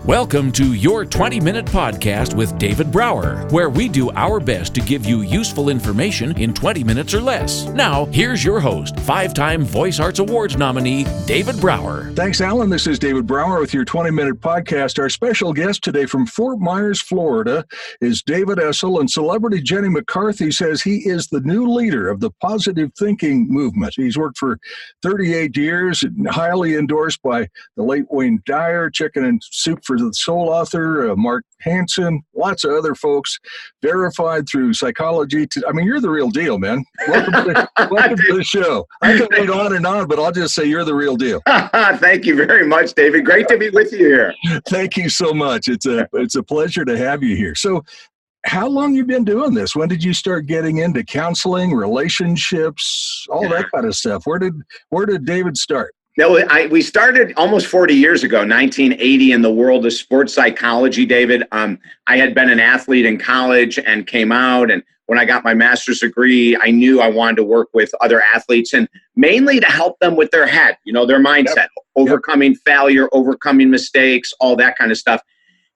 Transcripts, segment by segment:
Welcome to your 20-minute podcast with David Brower, where we do our best to give you useful information in 20 minutes or less. Now, here's your host, 5-time Voice Arts Awards nominee, David Brower. Thanks, Alan. This is David Brower with your 20-minute podcast. Our special guest today from Fort Myers, Florida, is David Essel, and celebrity Jenny McCarthy says he is the new leader of the positive thinking movement. He's worked for 38 years, highly endorsed by the late Wayne Dyer, Chicken and Soup for the Soul author, Mark Hansen, lots of other folks, verified through psychology. You're the real deal, man. Welcome to the show. I can go on and on, but I'll just say you're the real deal. Thank you very much, David. Great to be with you here. Thank you so much. It's a pleasure to have you here. So, how long you been doing this? When did you start getting into counseling, relationships, all that kind of stuff? Where did David start? No, we started almost 40 years ago, 1980, in the world of sports psychology, David. I had been an athlete in college and came out, and when I got my master's degree, I knew I wanted to work with other athletes and mainly to help them with their head, their mindset, overcoming failure, overcoming mistakes, all that kind of stuff.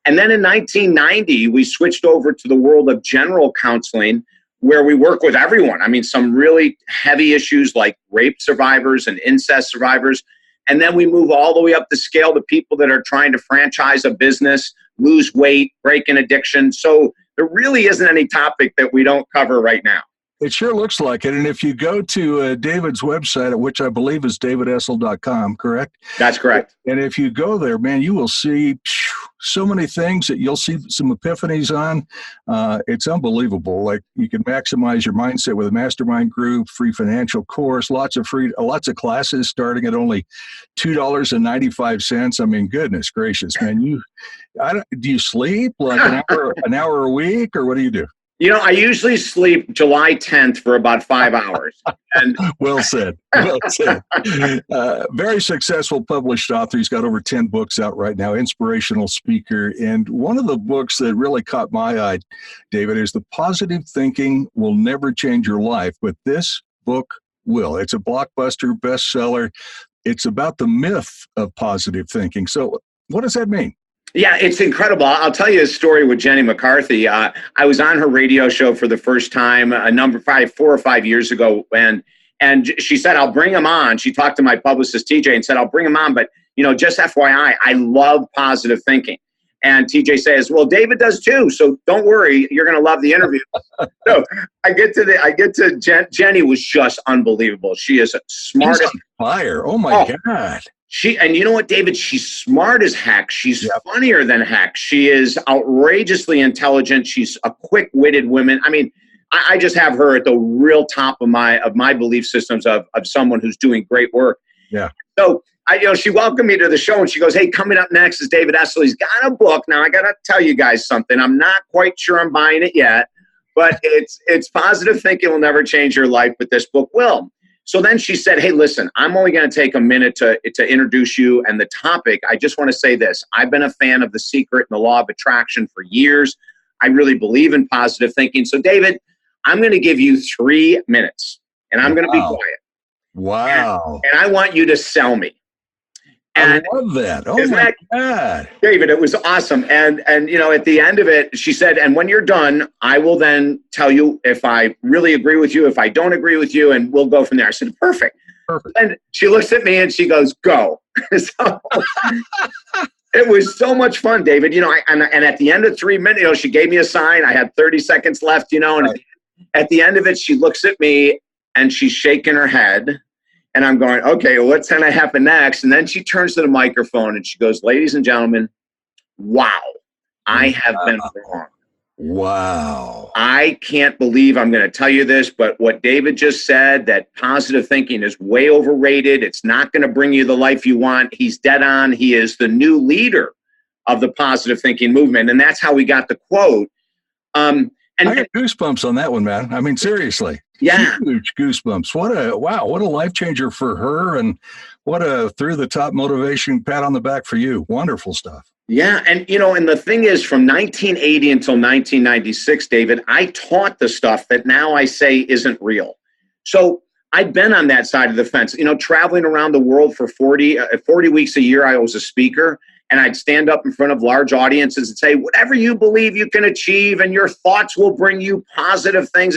And then in 1990, we switched over to the world of general counseling, where we work with everyone. Some really heavy issues like rape survivors and incest survivors. And then we move all the way up the scale to people that are trying to franchise a business, lose weight, break an addiction. So there really isn't any topic that we don't cover right now. It sure looks like it. And if you go to David's website, which I believe is davidessel.com, correct? That's correct. And if you go there, man, you will see so many things that you'll see some epiphanies on. It's unbelievable. Like, you can maximize your mindset with a mastermind group, free financial course, lots of classes starting at only $2.95. Goodness gracious, man. Do you sleep like an hour a week, or what do you do? I usually sleep July 10th for about 5 hours. And Well said. Well said. Very successful published author. He's got over 10 books out right now, inspirational speaker. And one of the books that really caught my eye, David, is The Positive Thinking Will Never Change Your Life, but this book will. It's a blockbuster bestseller. It's about the myth of positive thinking. So what does that mean? Yeah, it's incredible. I'll tell you a story with Jenny McCarthy. I was on her radio show for the first time 4 or 5 years ago, and she said, I'll bring him on. She talked to my publicist, TJ, and said, I'll bring him on, but just FYI, I love positive thinking. And TJ says, well, David does too, so don't worry, you're going to love the interview. So I get to Jenny was just unbelievable. She is smart. She's on fire. Oh my God. And you know what, David? She's smart as heck. She's funnier than heck. She is outrageously intelligent. She's a quick-witted woman. I just have her at the real top of my belief systems of someone who's doing great work. Yeah. So she welcomed me to the show, and she goes, hey, coming up next is David Essel. He's got a book. Now, I got to tell you guys something. I'm not quite sure I'm buying it yet, but it's Positive Thinking Will Never Change Your Life, but this book will. So then she said, hey, listen, I'm only going to take a minute to introduce you and the topic. I just want to say this. I've been a fan of The Secret and the Law of Attraction for years. I really believe in positive thinking. So, David, I'm going to give you 3 minutes, and I'm going to be quiet. Wow. And I want you to sell me. And I love that. Oh, my God. David, it was awesome. And at the end of it, she said, and when you're done, I will then tell you if I really agree with you, if I don't agree with you, and we'll go from there. I said, perfect. And she looks at me and she goes, go. So it was so much fun, David. And at the end of 3 minutes, she gave me a sign. I had 30 seconds left, and at the end of it, she looks at me and she's shaking her head. And I'm going, okay, well, what's going to happen next? And then she turns to the microphone and she goes, ladies and gentlemen, wow, I have been wrong. Wow. I can't believe I'm going to tell you this, but what David just said, that positive thinking is way overrated. It's not going to bring you the life you want. He's dead on. He is the new leader of the positive thinking movement. And that's how we got the quote. And I got goosebumps on that one, man. Seriously. Yeah. Huge goosebumps. What a life changer for her, and what a through the top motivation, pat on the back for you. Wonderful stuff. Yeah. And, and the thing is, from 1980 until 1996, David, I taught the stuff that now I say isn't real. So I've been on that side of the fence, traveling around the world for 40 weeks a year. I was a speaker. and I'd stand up in front of large audiences and say, whatever you believe you can achieve, and your thoughts will bring you positive things.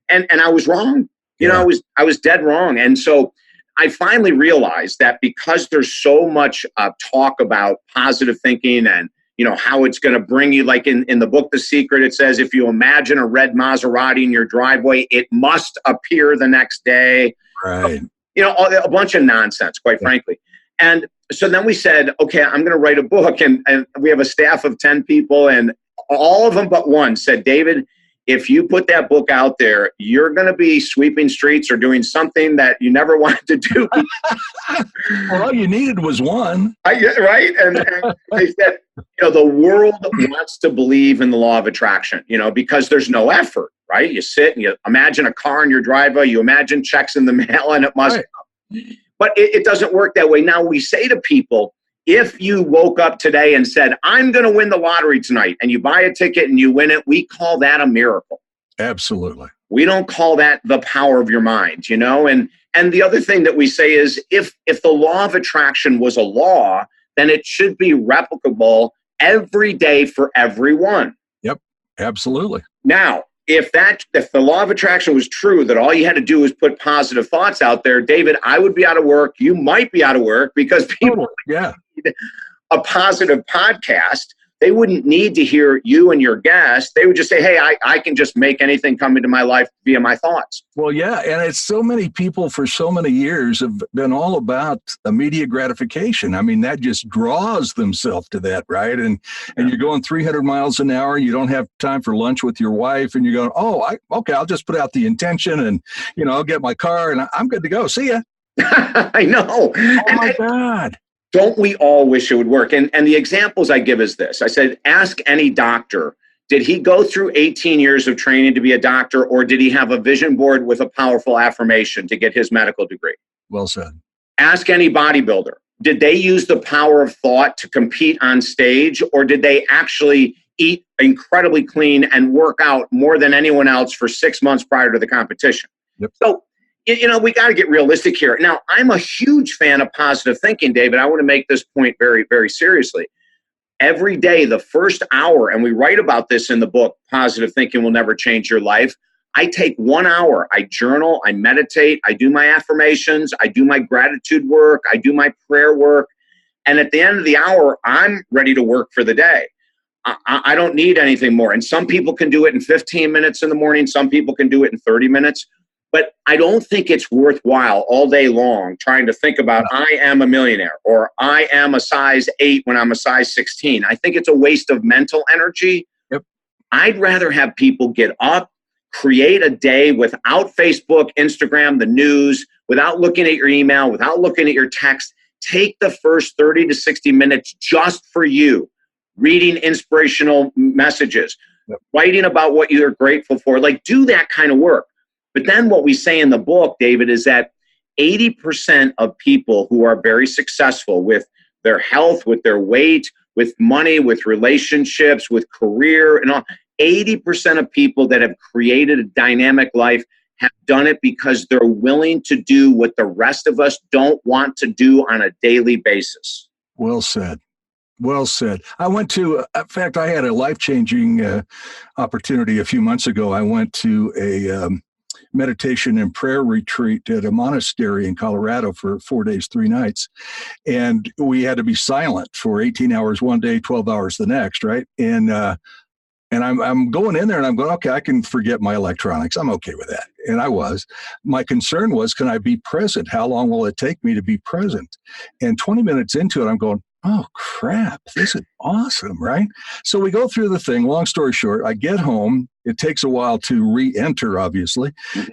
And I was wrong. You know, I was dead wrong. And so I finally realized that because there's so much talk about positive thinking and, you know, how it's going to bring you, like in the book, The Secret, it says, if you imagine a red Maserati in your driveway, it must appear the next day. Right. You know, a bunch of nonsense, quite frankly. And so then we said, okay, I'm going to write a book. And we have a staff of 10 people, and all of them but one said, David, if you put that book out there, you're going to be sweeping streets or doing something that you never wanted to do. Well, all you needed was one. Right? And they said, you know, the world wants to believe in the law of attraction, you know, because there's no effort, right? You sit and you imagine a car in your driveway, you imagine checks in the mail, and it must come. But it doesn't work that way. Now, we say to people, if you woke up today and said, I'm going to win the lottery tonight, and you buy a ticket and you win it, we call that a miracle. Absolutely. We don't call that the power of your mind, you know? And the other thing that we say is if the law of attraction was a law, then it should be replicable every day for everyone. Yep, absolutely. Now, if the law of attraction was true, that all you had to do was put positive thoughts out there, David, I would be out of work. You might be out of work because people need a positive podcast. They wouldn't need to hear you and your guest. They would just say, hey, I can just make anything come into my life via my thoughts. Well, yeah. And it's so many people for so many years have been all about immediate gratification. I mean, that just draws themselves to that, right? And you're going 300 miles an hour. You don't have time for lunch with your wife. And you're going, okay, I'll just put out the intention and, you know, I'll get my car and I'm good to go. See ya. I know. Oh, my God. Don't we all wish it would work? And the examples I give is this. I said, ask any doctor, did he go through 18 years of training to be a doctor, or did he have a vision board with a powerful affirmation to get his medical degree? Well said. Ask any bodybuilder, did they use the power of thought to compete on stage, or did they actually eat incredibly clean and work out more than anyone else for 6 months prior to the competition? Yep. So, you know, we got to get realistic here. Now, I'm a huge fan of positive thinking, David. I want to make this point very, very seriously. Every day, the first hour, and we write about this in the book, Positive Thinking Will Never Change Your Life. I take 1 hour, I journal, I meditate, I do my affirmations, I do my gratitude work, I do my prayer work. And at the end of the hour, I'm ready to work for the day. I don't need anything more. And some people can do it in 15 minutes in the morning. Some people can do it in 30 minutes. But I don't think it's worthwhile all day long trying to think about I am a millionaire or I am a size 8 when I'm a size 16. I think it's a waste of mental energy. Yep. I'd rather have people get up, create a day without Facebook, Instagram, the news, without looking at your email, without looking at your text. Take the first 30 to 60 minutes just for you, reading inspirational messages, writing about what you're grateful for. Like, do that kind of work. But then what we say in the book, David, is that 80% of people who are very successful with their health, with their weight, with money, with relationships, with career, and all, 80% of people that have created a dynamic life have done it because they're willing to do what the rest of us don't want to do on a daily basis. Well said. Well said. I went to, in fact, I had a life-changing opportunity a few months ago. I went to a meditation and prayer retreat at a monastery in Colorado for 4 days, 3 nights. And we had to be silent for 18 hours one day, 12 hours the next, right? And I'm going in there and I'm going, okay, I can forget my electronics. I'm okay with that. And I was. My concern was, can I be present? How long will it take me to be present? And 20 minutes into it, I'm going, oh, crap, this is awesome, right? So we go through the thing. Long story short, I get home. It takes a while to re-enter, obviously.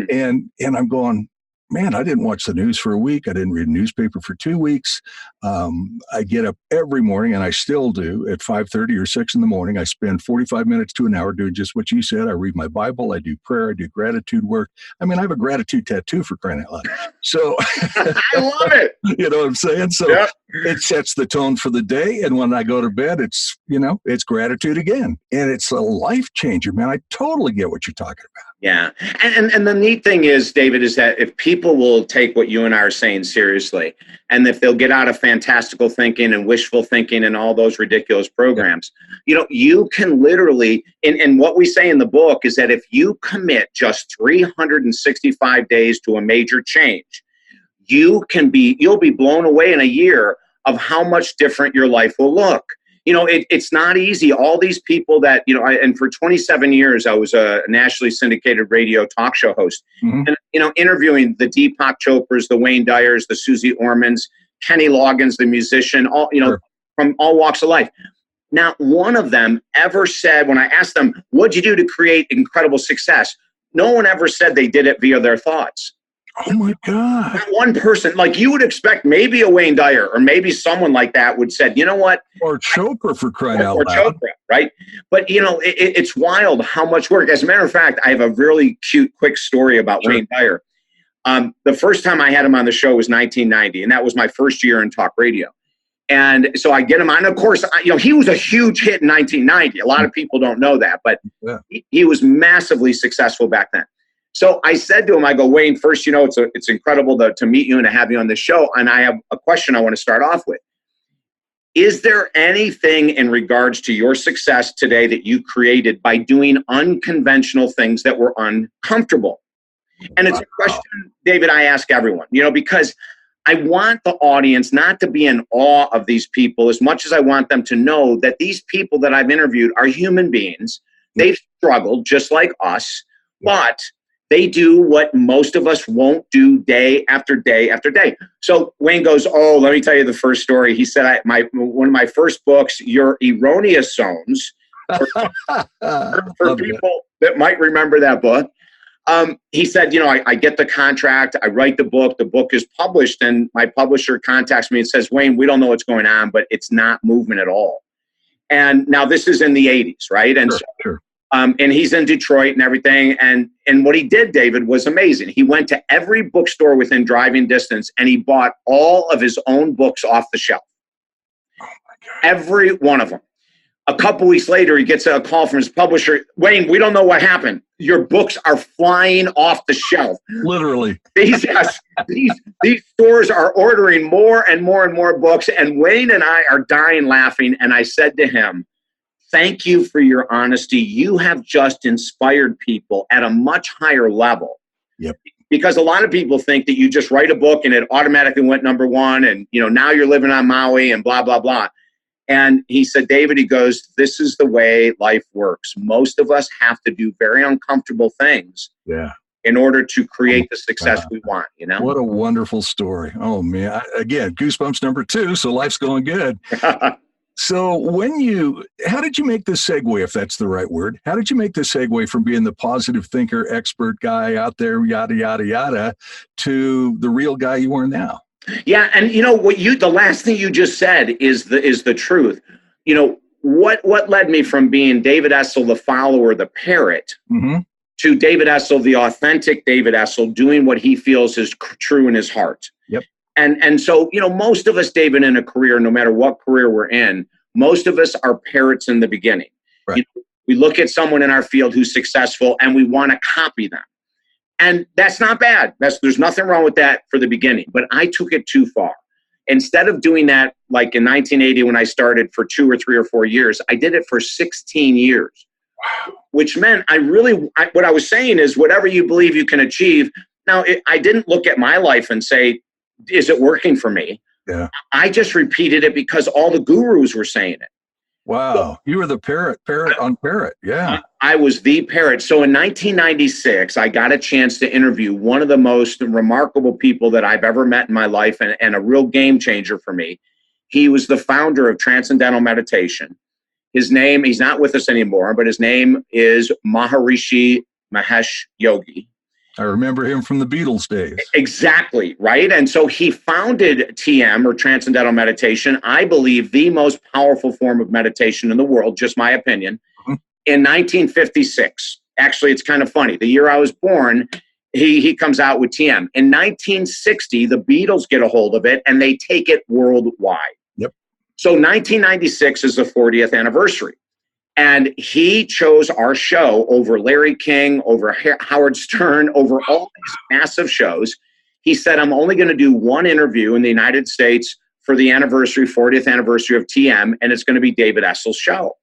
And I'm going, man, I didn't watch the news for a week. I didn't read a newspaper for 2 weeks. I get up every morning, and I still do, at 5:30 or 6 in the morning. I spend 45 minutes to an hour doing just what you said. I read my Bible. I do prayer. I do gratitude work. I mean, I have a gratitude tattoo, for crying out loud. So I love it. You know what I'm saying? So It sets the tone for the day. And when I go to bed, it's, it's gratitude again. And it's a life changer, man. I totally get what you're talking about. Yeah. And the neat thing is, David, is that if people will take what you and I are saying seriously, and if they'll get out of fantastical thinking and wishful thinking and all those ridiculous programs, you can literally, and what we say in the book is that if you commit just 365 days to a major change, you'll be blown away in a year of how much different your life will look. It's not easy. All these people that, and for 27 years, I was a nationally syndicated radio talk show host. Mm-hmm. And, interviewing the Deepak Chopras, the Wayne Dyers, the Susie Ormans, Kenny Loggins, the musician, all, sure, from all walks of life. Not one of them ever said, when I asked them, what'd you do to create incredible success? No one ever said they did it via their thoughts. Oh my God. Not one person, like you would expect maybe a Wayne Dyer or maybe someone like that would said, you know what? Or Chopra, for crying out loud. Or Chopra, right? But, it's wild how much work. As a matter of fact, I have a really cute, quick story about Wayne Dyer. The first time I had him on the show was 1990, and that was my first year in talk radio. And so I get him on. Of course, he was a huge hit in 1990. A lot of people don't know that, but he was massively successful back then. So I said to him, I go, Wayne, first, it's incredible to meet you and to have you on the show. And I have a question I want to start off with. Is there anything in regards to your success today that you created by doing unconventional things that were uncomfortable? And it's a question, David, I ask everyone, because I want the audience not to be in awe of these people as much as I want them to know that these people that I've interviewed are human beings. They've struggled just like us, but they do what most of us won't do day after day after day. So Wayne goes, oh, let me tell you the first story. He said, one of my first books, Your Erroneous Zones, for people that might remember that book. He said, I get the contract, I write the book is published, and my publisher contacts me and says, Wayne, we don't know what's going on, but it's not moving at all. And now this is in the 80s, right? And sure. And he's in Detroit and everything. And what he did, David, was amazing. He went to every bookstore within driving distance and he bought all of his own books off the shelf. Oh my God. Every one of them. A couple weeks later, he gets a call from his publisher. Wayne, we don't know what happened. Your books are flying off the shelf. Literally. These stores are ordering more and more and more books. And Wayne and I are dying laughing. And I said to him, thank you for your honesty. You have just inspired people at a much higher level. Yep. Because a lot of people think that you just write a book and it automatically went number one and, now you're living on Maui and blah, blah, blah. And he said, David, he goes, this is the way life works. Most of us have to do very uncomfortable things in order to create the success we want, What a wonderful story. Oh, man. Again, goosebumps number 2, so life's going good. So how did you make this segue, if that's the right word? How did you make the segue from being the positive thinker, expert guy out there, yada, yada, yada, to the real guy you are now? Yeah. And the last thing you just said is the truth. What led me from being David Essel, the follower, the parrot, to David Essel, the authentic David Essel, doing what he feels is true in his heart. Yep. And so, most of us, David, in a career, no matter what career we're in, most of us are parrots in the beginning. Right. We look at someone in our field who's successful and we want to copy them. And that's not bad. There's nothing wrong with that for the beginning. But I took it too far. Instead of doing that, like in 1980 when I started for 2 or 3 or 4 years, I did it for 16 years. Wow. Which meant what I was saying is whatever you believe you can achieve. Now, I didn't look at my life and say, is it working for me? Yeah. I just repeated it because all the gurus were saying it. Wow. So, you were the parrot on parrot. Yeah. I was the parrot. So in 1996, I got a chance to interview one of the most remarkable people that I've ever met in my life and a real game changer for me. He was the founder of Transcendental Meditation. His name, he's not with us anymore, but his name is Maharishi Mahesh Yogi. I remember him from the Beatles days. Exactly, right? And so he founded TM, or Transcendental Meditation, I believe the most powerful form of meditation in the world, just my opinion, in 1956. Actually, it's kind of funny. The year I was born, he comes out with TM. In 1960, the Beatles get a hold of it, and they take it worldwide. Yep. So 1996 is the 40th anniversary. And he chose our show over Larry King, over Howard Stern, over all these massive shows. He said, I'm only going to do one interview in the United States for the 40th anniversary of TM, and it's going to be David Essel's show.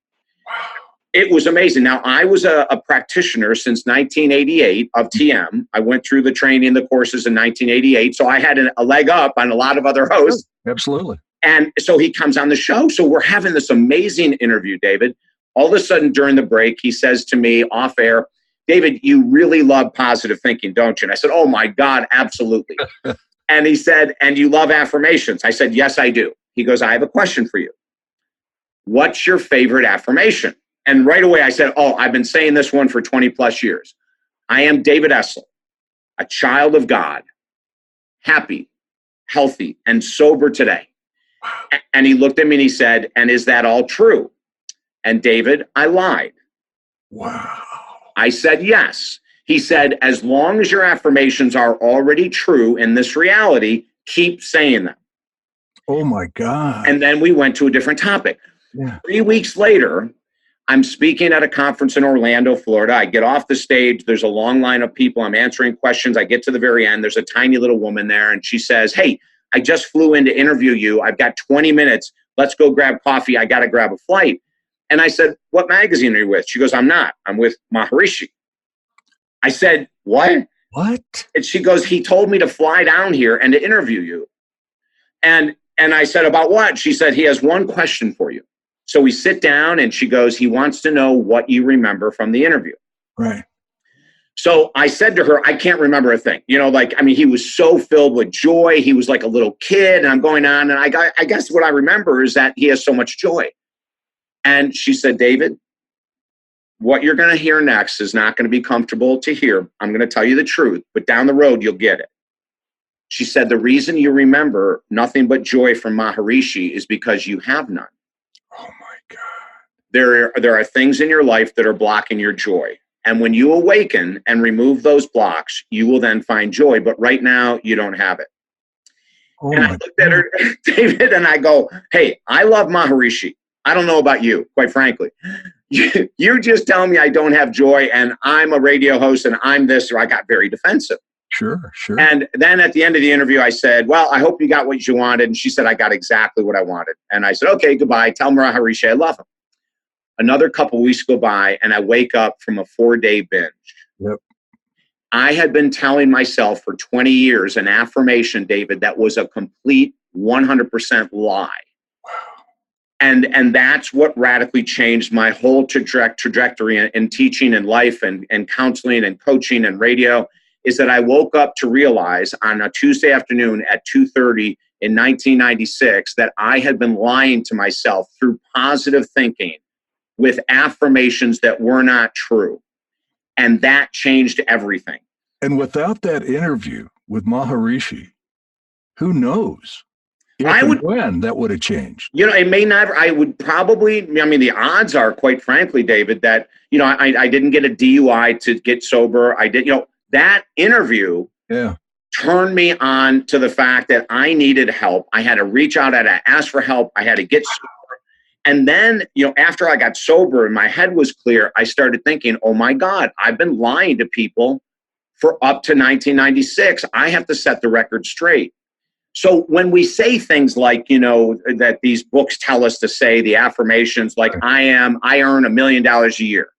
It was amazing. Now, I was a practitioner since 1988 of TM. I went through the training, the courses in 1988, so I had a leg up on a lot of other hosts. Absolutely. And so he comes on the show. So we're having this amazing interview, David. All of a sudden, during the break, he says to me off air, David, you really love positive thinking, don't you? And I said, oh, my God, absolutely. And he said, and you love affirmations. I said, yes, I do. He goes, I have a question for you. What's your favorite affirmation? And right away, I said, oh, I've been saying this one for 20 plus years. I am David Essel, a child of God, happy, healthy, and sober today. And he looked at me and he said, and is that all true? And David, I lied. Wow. I said, yes. He said, as long as your affirmations are already true in this reality, keep saying them. Oh, my God. And then we went to a different topic. Yeah. 3 weeks later, I'm speaking at a conference in Orlando, Florida. I get off the stage. There's a long line of people. I'm answering questions. I get to the very end. There's a tiny little woman there, and she says, hey, I just flew in to interview you. I've got 20 minutes. Let's go grab coffee. I got to grab a flight. And I said, what magazine are you with? She goes, I'm not. I'm with Maharishi. I said, what? What? And she goes, he told me to fly down here and to interview you. And I said, about what? She said, he has one question for you. So we sit down and she goes, he wants to know what you remember from the interview. Right. So I said to her, I can't remember a thing. He was so filled with joy. He was like a little kid. And I'm going on. And I guess what I remember is that he has so much joy. And she said, David, what you're going to hear next is not going to be comfortable to hear. I'm going to tell you the truth, but down the road, you'll get it. She said, the reason you remember nothing but joy from Maharishi is because you have none. Oh, my God. There are things in your life that are blocking your joy. And when you awaken and remove those blocks, you will then find joy. But right now, you don't have it. Oh, and I looked at her, David, and I go, hey, I love Maharishi. I don't know about you, quite frankly. You just tell me I don't have joy and I'm a radio host and I'm this, or I got very defensive. Sure. And then at the end of the interview, I said, well, I hope you got what you wanted. And she said, I got exactly what I wanted. And I said, okay, goodbye. Tell Maharishi I love him. Another couple weeks go by and I wake up from a 4-day binge. Yep. I had been telling myself for 20 years an affirmation, David, that was a complete 100% lie. And that's what radically changed my whole trajectory in teaching and life and counseling and coaching and radio, is that I woke up to realize on a Tuesday afternoon at 2:30 in 1996 that I had been lying to myself through positive thinking with affirmations that were not true. And that changed everything. And without that interview with Maharishi, who knows? When that would have changed. It may not. I would probably, the odds are, quite frankly, David, that, I didn't get a DUI to get sober. I did, that interview turned me on to the fact that I needed help. I had to reach out, I had to ask for help. I had to get sober. And then, after I got sober and my head was clear, I started thinking, oh my God, I've been lying to people for up to 1996. I have to set the record straight. So when we say things like, that these books tell us to say, the affirmations like I earn $1 million a year.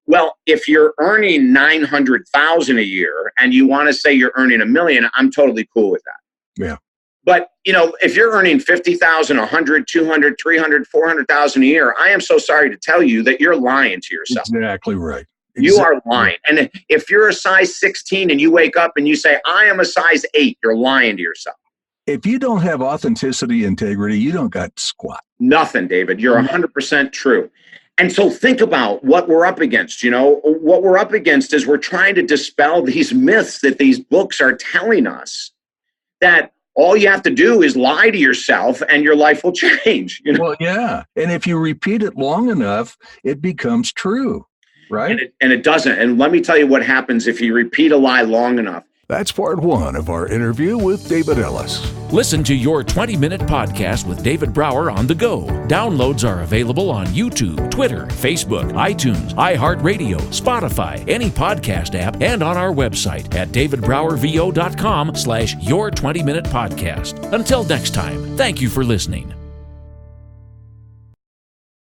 Well, if you're earning $900,000 a year and you want to say you're earning $1 million, I'm totally cool with that. Yeah. But, if you're earning $50,000, $100,000, $200,000, $300,000, $400,000 a year, I am so sorry to tell you that you're lying to yourself. Exactly right. You are lying. And if you're a size 16 and you wake up and you say, I am a size 8, you're lying to yourself. If you don't have authenticity, integrity, you don't got squat. Nothing, David. You're 100% true. And so think about what we're up against. What we're up against is we're trying to dispel these myths that these books are telling us, that all you have to do is lie to yourself and your life will change. Well, yeah. And if you repeat it long enough, it becomes true, right? And it doesn't. And let me tell you what happens if you repeat a lie long enough. That's part one of our interview with David Ellis. Listen to Your 20-Minute Podcast with David Brower on the go. Downloads are available on YouTube, Twitter, Facebook, iTunes, iHeartRadio, Spotify, any podcast app, and on our website at davidbrowervo.com/Your 20-Minute Podcast. Until next time, thank you for listening.